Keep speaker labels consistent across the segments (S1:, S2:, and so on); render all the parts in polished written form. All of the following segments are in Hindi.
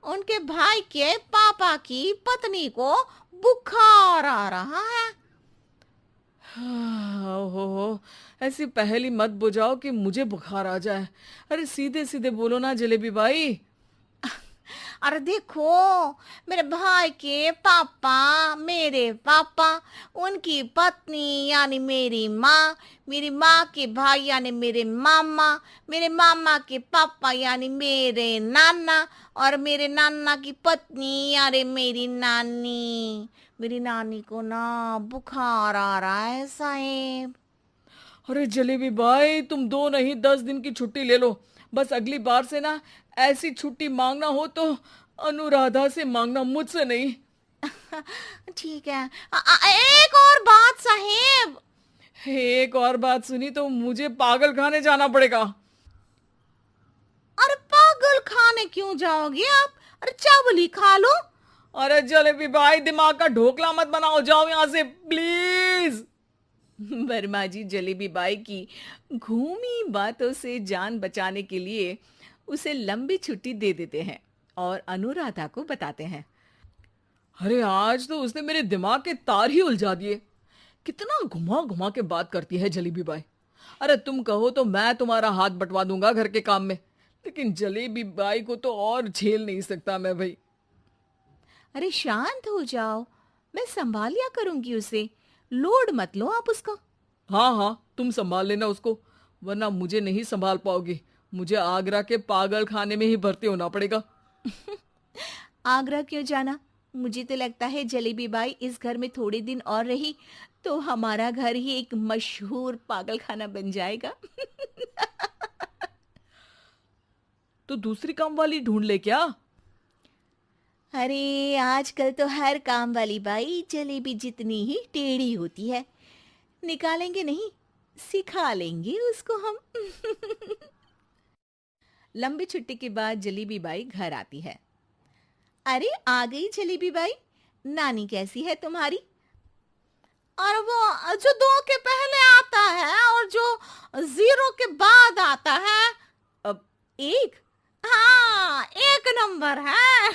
S1: उनके भाई के पापा की पत्नी को बुखार आ रहा है।
S2: ओहो, ऐसी पहेली मत बुझाओ कि मुझे बुखार आ जाए। अरे सीधे सीधे बोलो ना जलेबी भाई।
S1: अरे देखो, मेरे भाई के पापा, मेरे पापा, उनकी पत्नी यानी मेरी माँ के भाई यानी मेरे मामा के पापा यानी मेरे नाना, और मेरे नाना की पत्नी यानी मेरी नानी को ना बुखार आ रहा है साहेब।
S2: अरे जलेबी भाई, तुम 2 नहीं 10 दिन की छुट्टी ले लो। बस अगली बार से ना ऐसी छुट्टी मांगना हो तो अनुराधा से मांगना, मुझसे नहीं।
S1: ठीक है। एक और बात साहेब।
S2: एक और बात सुनी तो मुझे पागल खाने जाना पड़ेगा।
S1: अरे पागल खाने क्यों जाओगे आप? अरे चावल ही खा लो।
S2: अरे जलेबी भाई, दिमाग का ढोकला मत बनाओ, जाओ यहाँ से प्लीज। वर्मा जी जलेबी बाई की घूमी बातों से जान बचाने के लिए उसे लंबी छुट्टी दे देते हैं और अनुराधा को बताते हैं। अरे आज तो उसने मेरे दिमाग के तार ही उलझा दिए। कितना घुमा घुमा के बात करती है जलेबी बाई। अरे तुम कहो तो मैं तुम्हारा हाथ बंटवा दूंगा घर के काम में, लेकिन जलेबी बाई को तो और झेल नहीं सकता मैं भाई।
S1: अरे शांत हो जाओ, मैं संभाल लिया करूंगी उसे। लोड मत लो आप उसका।
S2: हाँ हाँ, तुम संभाल लेना उसको, वरना मुझे नहीं संभाल पाओगी। मुझे आगरा के पागल खाने में ही भर्ती होना पड़ेगा।
S1: आगरा क्यों जाना? मुझे तो लगता है जलेबी बाई इस घर में थोड़े दिन और रही तो हमारा घर ही एक मशहूर पागल खाना बन जाएगा।
S2: तो दूसरी काम वाली ढूंढ ले क्या?
S1: अरे आजकल तो हर काम वाली बाई जलेबी जितनी ही टेढ़ी होती है। निकालेंगे नहीं, सिखा लेंगे उसको हम। लंबी छुट्टी के बाद जलेबी बाई घर आती है। अरे आ गई जलेबी बाई, नानी कैसी है तुम्हारी? और वो जो 2 के पहले आता है और जो 0 के बाद आता है।
S2: अब
S1: 1? हाँ, 1 नंबर है।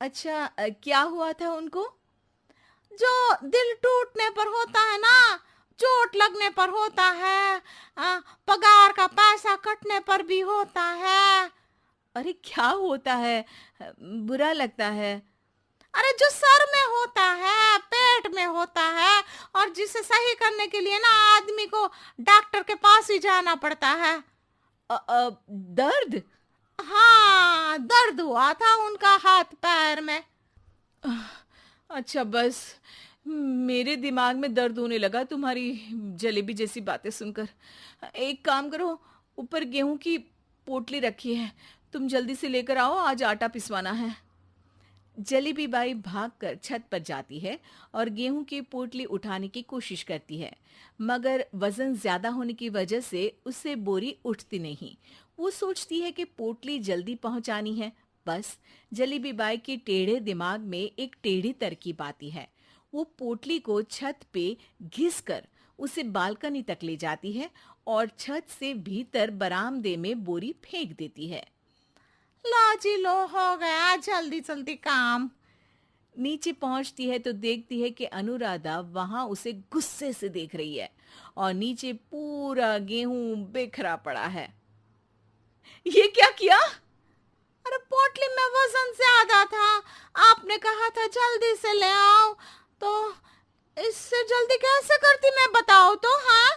S2: अच्छा, क्या हुआ था उनको?
S1: जो दिल टूटने पर होता है ना, चोट लगने पर होता है, पगार का पैसा कटने पर भी होता है।
S2: अरे क्या होता है? बुरा लगता है।
S1: अरे जो सर में होता है, पेट में होता है, और जिसे सही करने के लिए ना आदमी को डॉक्टर के पास ही जाना पड़ता है।
S2: दर्द?
S1: हाँ, दर्द हुआ था उनका हाथ पैर में।
S2: अच्छा बस, मेरे दिमाग में दर्द होने लगा तुम्हारी जलेबी जैसी बातें सुनकर। एक काम करो, ऊपर गेहूं की पोटली रखी है, तुम जल्दी से लेकर आओ, आज आटा पिसवाना है। जलेबी बाई भागकर छत पर जाती है और गेहूं की पोटली उठाने की कोशिश करती है, मगर वजन ज्यादा होने की वजह से उससे बोरी उठती नहीं। वो सोचती है कि पोटली जल्दी पहुंचानी है। बस जलेबी बाई के टेढ़े दिमाग में एक टेढ़ी तरकीब आती है। वो पोटली को छत पे घिसकर उसे बालकनी तक ले जाती है और छत से भीतर बरामदे में बोरी फेंक देती है।
S1: लो जी लो, हो गया जल्दी जल्दी काम।
S2: नीचे पहुंचती है तो देखती है कि अनुराधा वहां उसे गुस्से से देख रही है और नीचे पूरा गेहूं बिखरा पड़ा है। ये क्या किया?
S1: अरे पोटली में वजन ज्यादा था, आपने कहा था जल्दी से ले आओ, तो इससे जल्दी कैसे करती मैं बताओ तो। हाँ,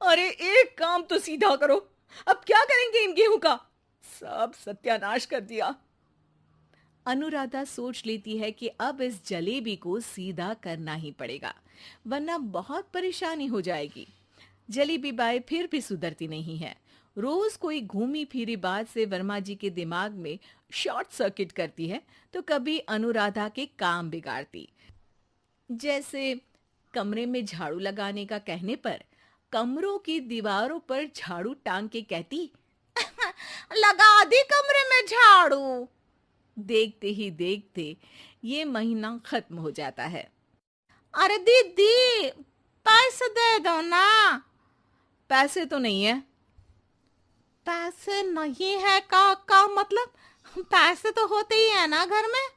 S2: अरे एक काम तो सीधा करो, अब क्या करेंगे इन गेहूं का? सब सत्यानाश कर दिया। अनुराधा सोच लेती है कि अब इस जलेबी को सीधा करना ही पड़ेगा, वरना बहुत परेशानी हो जाएगी। जलेबी बाई फिर भी सुधरती नहीं है। रोज कोई घूमी फिरी बात से वर्मा जी के दिमाग में शॉर्ट सर्किट करती है, तो कभी अनुराधा के काम बिगाड़ती। जैसे कमरे में झाड़ू लगाने का कहने पर कमरों की दीवारों पर झाड़ू टांग के कहती,
S1: लगा दी कमरे में झाड़ू।
S2: देखते ही देखते ये महीना खत्म हो जाता है।
S1: अरे दीदी, पैसे दे दो ना।
S2: पैसे तो नहीं है।
S1: पैसे नहीं है का मतलब? पैसे तो होते ही है ना घर में।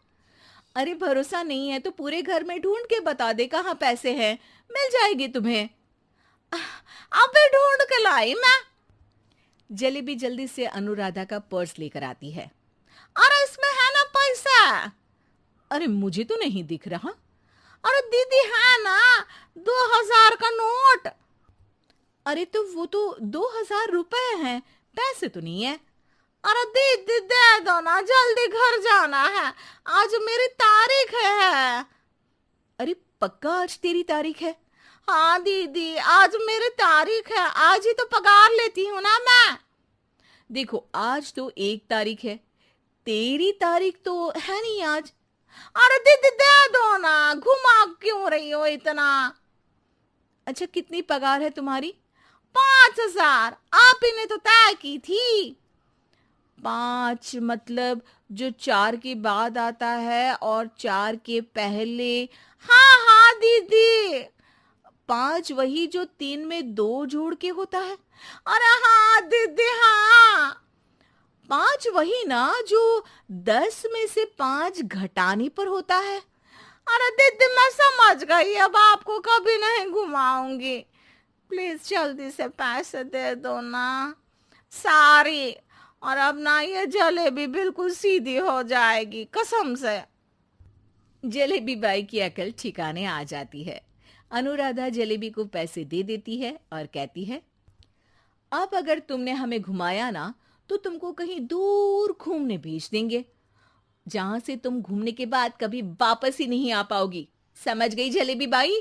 S2: अरे भरोसा नहीं है तो पूरे घर में ढूंढ के बता दे कहाँ पैसे हैं, मिल जाएगी तुम्हें।
S1: अबे ढूंढ के लाई मैं।
S2: जलेबी जल्दी से अनुराधा का पर्स लेकर आती है।
S1: अरे इसमें है ना पैसा।
S2: अरे मुझे तो नहीं दिख रहा।
S1: अरे दीदी है ना 2000 का नोट।
S2: अरे तो वो तो 2000 रुपए हैं, पैसे तो नहीं है।
S1: अरे दीदी दे दो ना, जल्दी घर जाना है, आज मेरी तारीख है।
S2: अरे पक्का आज तेरी तारीख है?
S1: हाँ दीदी आज मेरी तारीख है, आज ही तो पगार लेती हूँ ना मैं।
S2: देखो आज तो 1 तारीख है, तेरी तारीख तो है नहीं आज।
S1: अरे दीदी दे दो ना, घुमा क्यों रही हो इतना।
S2: अच्छा कितनी पगार है तुम्हारी?
S1: 5000, आप ही ने तो तय की थी।
S2: 5 मतलब जो 4 के बाद आता है और 4 के पहले।
S1: हाँ हाँ दीदी।
S2: 5 वही जो 3 में 2 जोड़ के होता है।
S1: अरे हाँ दीदी हाँ।
S2: 5 वही ना जो 10 में से 5 घटाने पर होता है।
S1: अरे दीदी मैं समझ गई, अब आपको कभी नहीं घुमाऊंगी। प्लीज जल्दी से पैसे दे दो ना सारी, और अब ना ये जलेबी बिल्कुल सीधी हो जाएगी कसम से।
S2: जलेबी बाई की अकल ठिकाने आ जाती है। अनुराधा जलेबी को पैसे दे देती है और कहती है, अब अगर तुमने हमें घुमाया ना तो तुमको कहीं दूर घूमने भेज देंगे, जहां से तुम घूमने के बाद कभी वापस ही नहीं आ पाओगी। समझ गई जलेबी बाई?